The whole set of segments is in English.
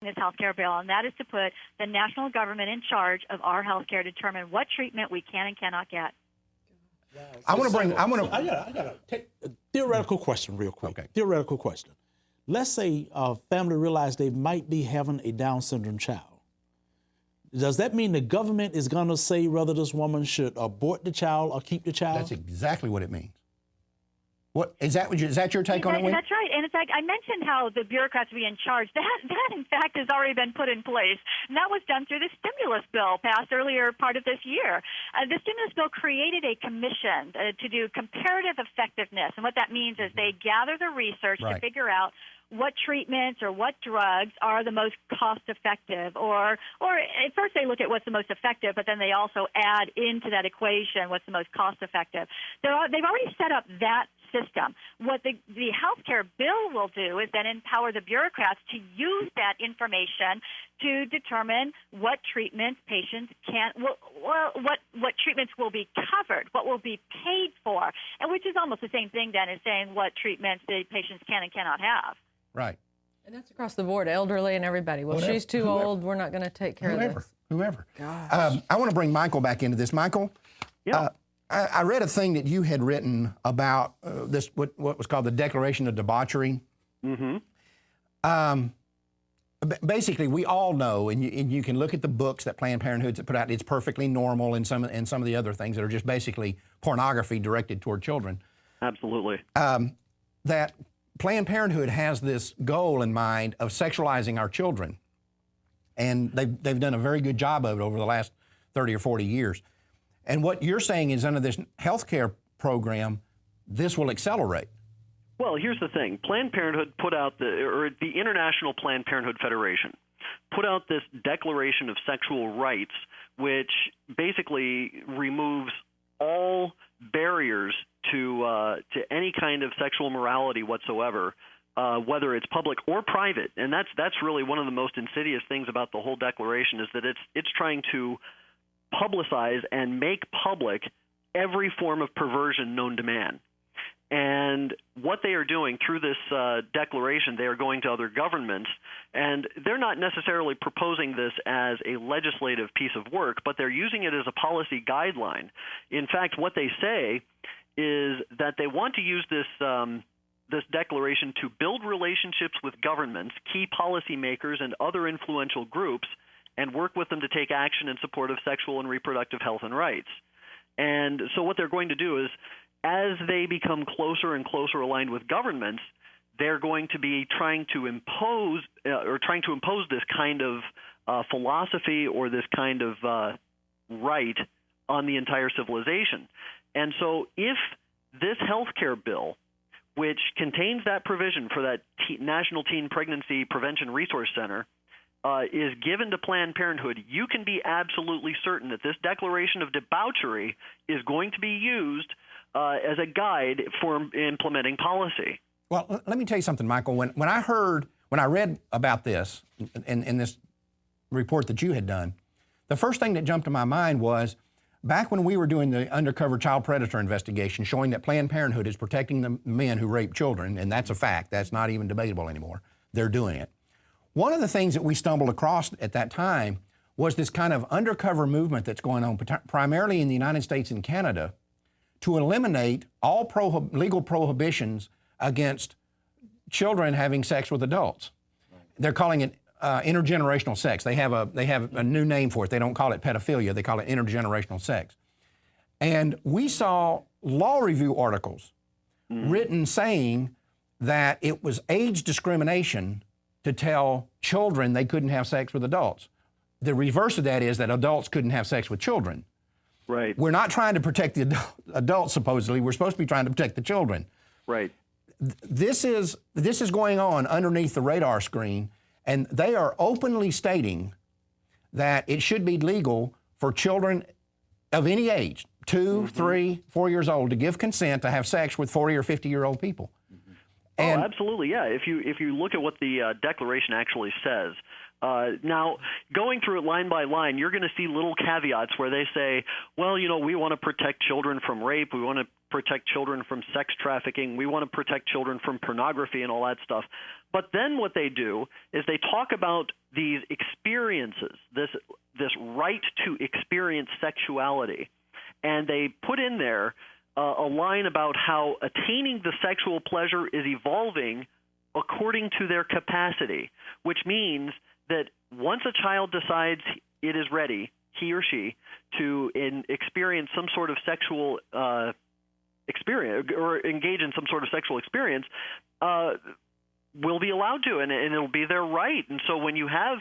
this healthcare bill, and that is to put the national government in charge of our healthcare, determine what treatment we can and cannot get. I got a theoretical question real quick. Okay. Theoretical question. Let's say a family realize they might be having a Down syndrome child. Does that mean the government is going to say whether this woman should abort the child or keep the child? That's exactly what it means. What is that? Is that your take on it? That's right. And in fact, I mentioned how the bureaucrats will be in charge. That in fact has already been put in place, and that was done through the stimulus bill passed earlier part of this year. The stimulus bill created a commission to do comparative effectiveness, and what that means is they gather the research to figure out what treatments or what drugs are the most cost-effective, or at first they look at what's the most effective, but then they also add into that equation what's the most cost-effective. They've already set up that system. What the healthcare bill will do is then empower the bureaucrats to use that information to determine what treatments patients what treatments will be covered, what will be paid for, and which is almost the same thing then as saying what treatments the patients can and cannot have. Right. And that's across the board, elderly and everybody. Well, she's too old. We're not going to take care of this. Whoever. Gosh. I want to bring Michael back into this. Michael, I read a thing that you had written about this, what was called the Declaration of Debauchery. Mm-hmm. Basically, we all know, and you can look at the books that Planned Parenthood's put out. It's perfectly normal, and some of the other things that are just basically pornography directed toward children. Absolutely. That Planned Parenthood has this goal in mind of sexualizing our children, and they've done a very good job of it over the last 30 or 40 years. And what you're saying is under this health care program, this will accelerate. Well, here's the thing. Planned Parenthood put out the International Planned Parenthood Federation put out this Declaration of Sexual Rights, which basically removes all barriers to any kind of sexual morality whatsoever, whether it's public or private. And that's really one of the most insidious things about the whole declaration is that it's trying to publicize and make public every form of perversion known to man. And what they are doing through this declaration, they are going to other governments, and they're not necessarily proposing this as a legislative piece of work, but they're using it as a policy guideline. In fact, what they say is that they want to use this declaration to build relationships with governments, key policymakers, and other influential groups, and work with them to take action in support of sexual and reproductive health and rights. And so what they're going to do is, as they become closer and closer aligned with governments, they're going to be trying to impose this kind of philosophy or this kind of right on the entire civilization. And so if this health care bill, which contains that provision for that National Teen Pregnancy Prevention Resource Center, is given to Planned Parenthood, you can be absolutely certain that this declaration of debauchery is going to be used as a guide for implementing policy. Well, let me tell you something, Michael. When I read about this in this report that you had done, the first thing that jumped to my mind was back when we were doing the undercover child predator investigation, showing that Planned Parenthood is protecting the men who rape children, and that's a fact. That's not even debatable anymore. They're doing it. One of the things that we stumbled across at that time was this kind of undercover movement that's going on primarily in the United States and Canada to eliminate all legal prohibitions against children having sex with adults. They're calling it intergenerational sex. They have a new name for it. They don't call it pedophilia. They call it intergenerational sex. And we saw law review articles written saying that it was age discrimination to tell children they couldn't have sex with adults. The reverse of that is that adults couldn't have sex with children. Right. We're not trying to protect the adults, supposedly. We're supposed to be trying to protect the children. Right. This is going on underneath the radar screen, and they are openly stating that it should be legal for children of any age, 2, 3, 4 years old, to give consent to have sex with 40 or 50-year-old people. And absolutely, yeah. If you look at what the Declaration actually says, now going through it line by line, you're going to see little caveats where they say, well, we want to protect children from rape, we want to protect children from sex trafficking. We want to protect children from pornography and all that stuff. But then what they do is they talk about these experiences, this right to experience sexuality, and they put in there a line about how attaining the sexual pleasure is evolving according to their capacity, which means that once a child decides it is ready, he or she, to experience some sort of sexual experience or engage in some sort of sexual experience, will be allowed to, and it'll be their right. And so when you have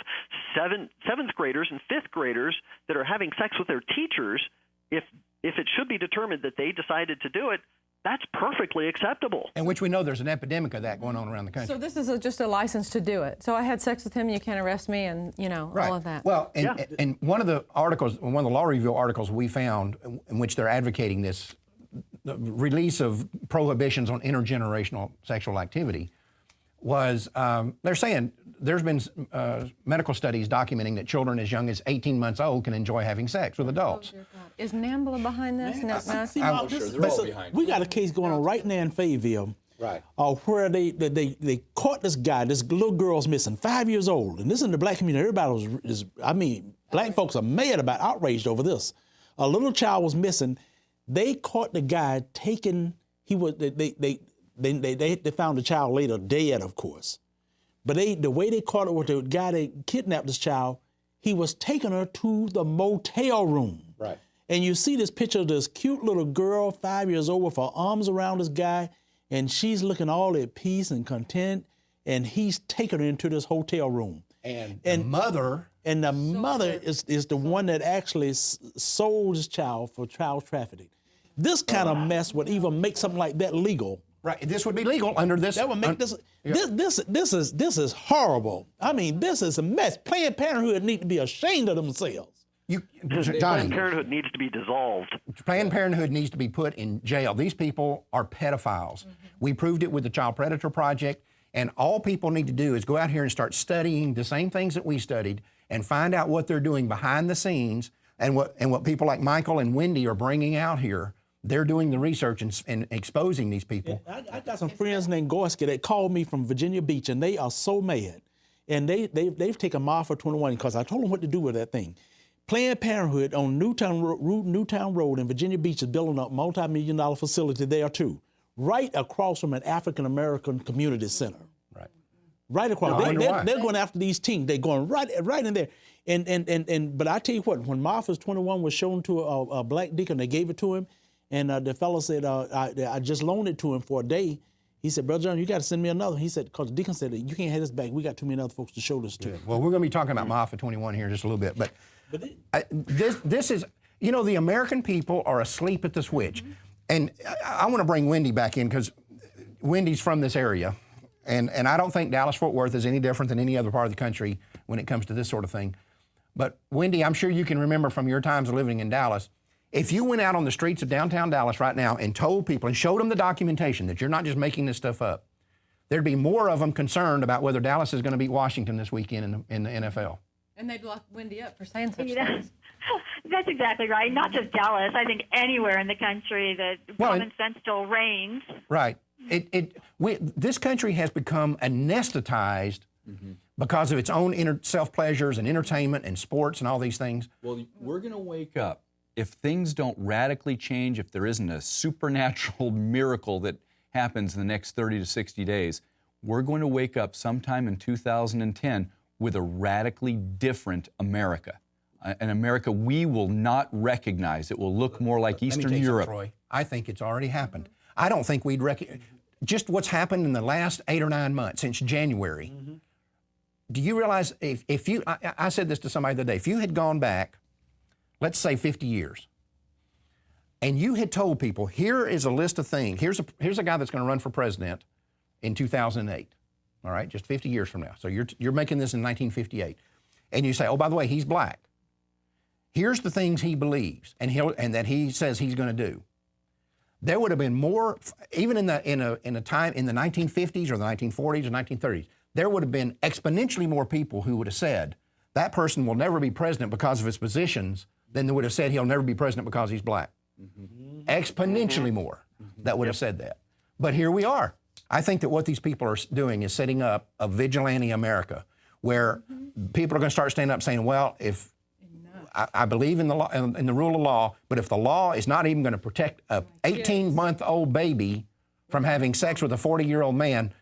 seventh graders and fifth graders that are having sex with their teachers, if it should be determined that they decided to do it, that's perfectly acceptable. And which we know there's an epidemic of that going on around the country. So this is just a license to do it. So I had sex with him, you can't arrest me, and Right. all of that. Well, and one of the articles, one of the law review articles we found in which they're advocating this, the release of prohibitions on intergenerational sexual activity, was they're saying there's been medical studies documenting that children as young as 18 months old can enjoy having sex with adults. Oh, dear God. Is NAMBLA behind this? I'm sure they're all behind. We got a case going on right now in Fayetteville, right? Where they caught this guy. This little girl's missing, 5 years old, and this in the black community. Everybody black folks are mad about, outraged over this. A little child was missing. They caught the guy taking. They found the child later dead, of course. But the way they caught it with the guy that kidnapped this child, he was taking her to the motel room. Right. And you see this picture of this cute little girl, 5 years old, with her arms around this guy, and she's looking all at peace and content, and he's taking her into this hotel room. And the mother is the one that actually sold this child for child trafficking. This kind of mess would even make something like that legal. Right. This would be legal under this. That would make this. Yeah. This is horrible. I mean, this is a mess. Planned Parenthood need to be ashamed of themselves. Johnny, Planned Parenthood needs to be dissolved. Planned Parenthood needs to be put in jail. These people are pedophiles. Mm-hmm. We proved it with the Child Predator Project, and all people need to do is go out here and start studying the same things that we studied and find out what they're doing behind the scenes and what people like Michael and Wendy are bringing out here. They're doing the research and exposing these people. I got some friends named Gorski that called me from Virginia Beach, and they are so mad. And they've taken Marfa 21 because I told them what to do with that thing. Planned Parenthood on Newtown Road in Virginia Beach is building a multi-million-dollar facility there too, right across from an African American community center. Right. Right across. They're going after these teens. They're going right in there. But I tell you what, when Marfa's 21 was shown to a black deacon, they gave it to him, and the fellow said, I just loaned it to him for a day. He said, Brother John, you got to send me another. He said, because the deacon said, you can't have this back. We got too many other folks to show this to. Yeah. Well, we're going to be talking about Marfa 21 here in just a little bit. But this is, the American people are asleep at the switch. Mm-hmm. And I want to bring Wendy back in because Wendy's from this area. And I don't think Dallas-Fort Worth is any different than any other part of the country when it comes to this sort of thing. But Wendy, I'm sure you can remember from your times of living in Dallas, if you went out on the streets of downtown Dallas right now and told people and showed them the documentation that you're not just making this stuff up, there'd be more of them concerned about whether Dallas is going to beat Washington this weekend in the NFL. And they'd lock Wendy up for saying such things. That's exactly right. Not just Dallas. I think anywhere in the country that common sense still reigns. Right. This country has become anesthetized because of its own self-pleasures and entertainment and sports and all these things. Well, we're going to wake up. If things don't radically change, if there isn't a supernatural miracle that happens in the next 30 to 60 days, we're going to wake up sometime in 2010 with a radically different America. An America we will not recognize. It will look more like Eastern Europe. Troy, I think it's already happened. I don't think we'd recognize just what's happened in the last 8 or 9 months since January. Mm-hmm. Do you realize if you, I said this to somebody the other day, if you had gone back, let's say 50 years, and you had told people, here is a list of things, here's a guy that's going to run for president in 2008, all right, just 50 years from now. So you're making this in 1958. And you say, oh, by the way, he's black. Here's the things he believes and that he says he's going to do. There would have been more, even in a time in the 1950s or the 1940s or 1930s, there would have been exponentially more people who would have said, that person will never be president because of his positions, than they would have said he'll never be president because he's black. Mm-hmm. Exponentially more. that would have said that. But here we are. I think that what these people are doing is setting up a vigilante America where people are going to start standing up saying, well, if I believe in the law, in the rule of law, but if the law is not even going to protect a 18-month-old baby from having sex with a 40-year-old man,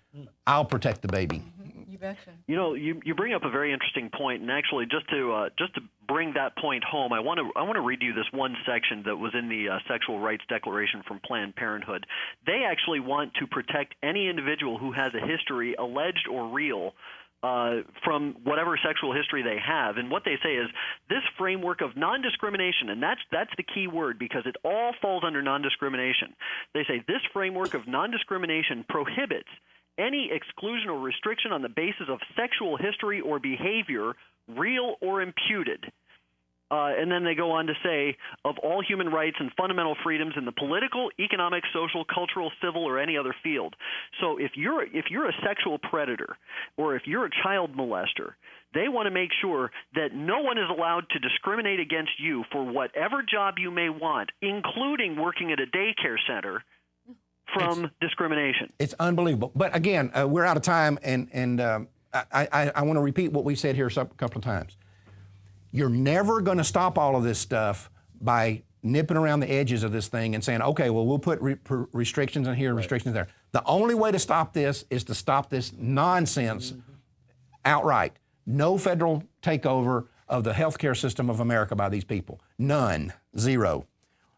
I'll protect the baby. You betcha. You know, you bring up a very interesting point, and actually, just to bring that point home, I want to read you this one section that was in the Sexual Rights Declaration from Planned Parenthood. They actually want to protect any individual who has a history, alleged or real, from whatever sexual history they have. And what they say is this framework of non-discrimination, and that's the key word because it all falls under non-discrimination. They say this framework of non-discrimination prohibits any exclusion or restriction on the basis of sexual history or behavior, real or imputed. And then they go on to say, of all human rights and fundamental freedoms in the political, economic, social, cultural, civil, or any other field. So if you're a sexual predator or if you're a child molester, they want to make sure that no one is allowed to discriminate against you for whatever job you may want, including working at a daycare center, from discrimination. It's unbelievable. But again, we're out of time, and I want to repeat what we said here a couple of times. You're never going to stop all of this stuff by nipping around the edges of this thing and saying, okay, well, we'll put restrictions in here, restrictions there. The only way to stop this is to stop this nonsense outright. No federal takeover of the healthcare system of America by these people. None. Zero.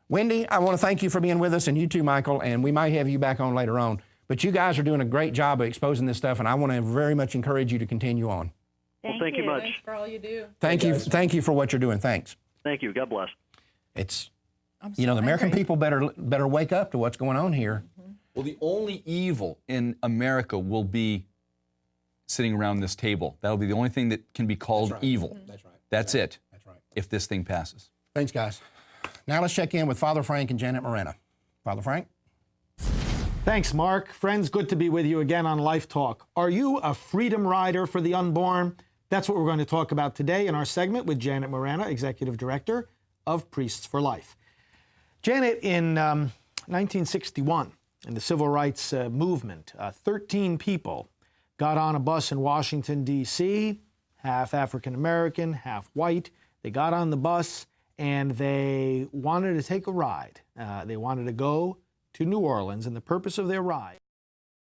Wendy, I want to thank you for being with us, and you too, Michael, and we might have you back on later on. But you guys are doing a great job of exposing this stuff, and I want to very much encourage you to continue on. Well, thank you much. Thanks for all you do. Thank you for what you're doing. Thanks. Thank you. God bless. It's, I'm the American angry. people better wake up to what's going on here. Well, the only evil in America will be sitting around this table. That'll be the only thing that can be called evil. That's right. That's it. That's right. If this thing passes. Thanks, guys. Now let's check in with Father Frank and Janet Morena. Father Frank? Thanks, Mark. Friends, good to be with you again on LifeTalk. Are you a freedom rider for the unborn? That's what we're going to talk about today in our segment with Janet Morena, Executive Director of Priests for Life. Janet, in 1961, in the Civil Rights Movement, 13 people got on a bus in Washington, D.C., half African-American, half white. They got on the bus and they wanted to take a ride. They wanted to go to New Orleans, and the purpose of their ride